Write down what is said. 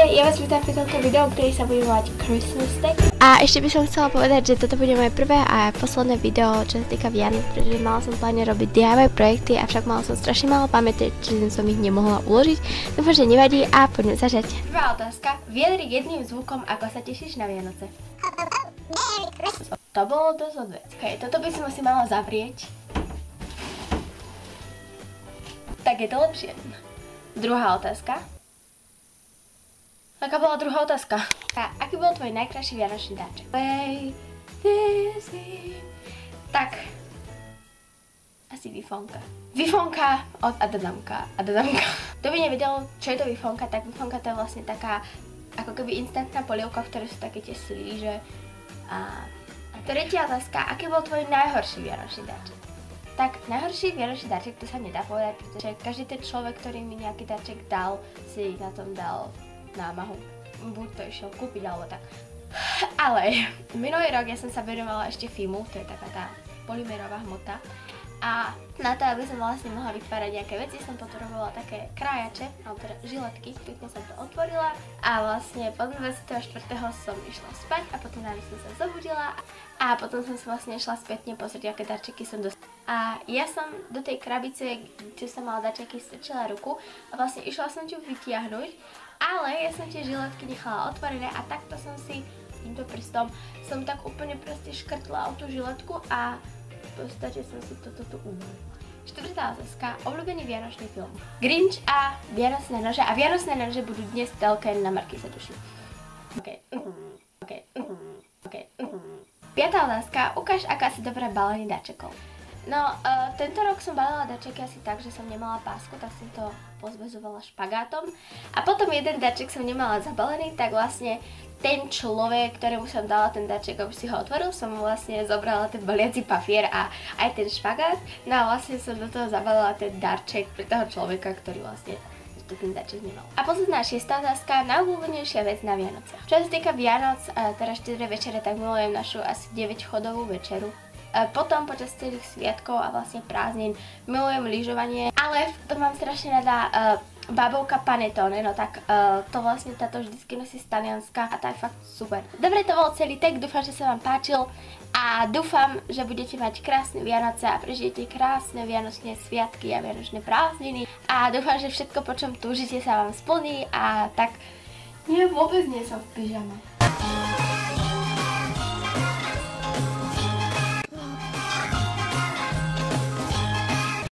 ja vás vítam pri tomto videu, ktorý sa bude volať Christmas Deck. A ešte by som chcela povedať, že toto bude moje prvé a posledné video, čo sa týka Vianoc, pretože mala som v pláne robiť DIY projekty, avšak mala som strašne málo pamäti, čiže som ich nemohla uložiť. Dúfam, že nevadí a poďme začať. Prvá otázka. Vyjadri jedným zvukom, ako sa tešíš na Vianoce. To bolo dosť odvec. Okay, toto by som si mala zavrieť. Tak je to lepšie. Druhá otázka. Aká bola druhá otázka? A aký bol tvoj najkrajší vianočný dáček? Tak. Asi Vifonka. Vifonka od Adamka. Kto by nevedel, čo je to Vifonka, tak Vifonka to je vlastne taká ako keby instantná polievka, v ktorej sú také tie slíže. A tretia otázka. Aký bol tvoj najhorší vianočný dáček? Tak najhorší vianočný darček, to sa nedá povedať, pretože každý ten človek, ktorý mi nejaký darček dal, si na tom dal námahu. Buď to išiel kúpiť, alebo tak. Ale minulý rok ja som sa venovala ešte filmu, to je taká tá polymerová hmota. A na to, aby som vlastne mohla vytvárať nejaké veci, som potrebovala také krájače, alebo teda žiletky, pekne som to otvorila. A vlastne potom 24. som išla spať a potom ráno som sa zobudila. A potom som sa vlastne išla spätne pozrieť, aké darčeky som dostala. A ja som do tej krabice, kde som mala darčeky, strčila ruku a vlastne išla som ju vytiahnuť, ale ja som tie žiletky nechala otvorené a takto som si s týmto prstom som tak úplne proste škrtla o tú žiletku a v podstate som si toto tu umýla. Štvrtá otázka. Obľúbený vianočný film. Grinch a Vianočné nože. A Vianočné nože budú dnes v telke na Markíze, tuším. Piatá otázka. Ukáž, aká si dobrá balení dáčekov. No, tento rok som balila dáčeky asi tak, že som nemala pásku, tak som to pozvezovala špagátom. A potom jeden dáček som nemala zabalený, tak vlastne ten človek, ktorému som dala ten dáček, aby si ho otvoril, som mu vlastne zobrala ten baliaci papier a aj ten špagát. No a vlastne som do toho zabalila ten darček pre toho človeka, ktorý vlastne ten dáček nemal. A posledná šiestá otázka, najobľúbenejšia vec na Vianoce. Čo sa týka Vianoc, teraz 4 večere, tak milujem našu asi 9-chodovú večeru. Potom počas celých sviatkov a vlastne prázdnin milujem lyžovanie, ale to mám strašne rada babovka Panettone, no tak to vlastne táto vždycky nosí z Talianska a tá je fakt super. Dobre, to bol celý text, dúfam, že sa vám páčil a dúfam, že budete mať krásne Vianoce a prežijete krásne vianočné sviatky a vianočné prázdniny a dúfam, že všetko, po čom túžite, sa vám splní a tak vôbec nie som v pyžame.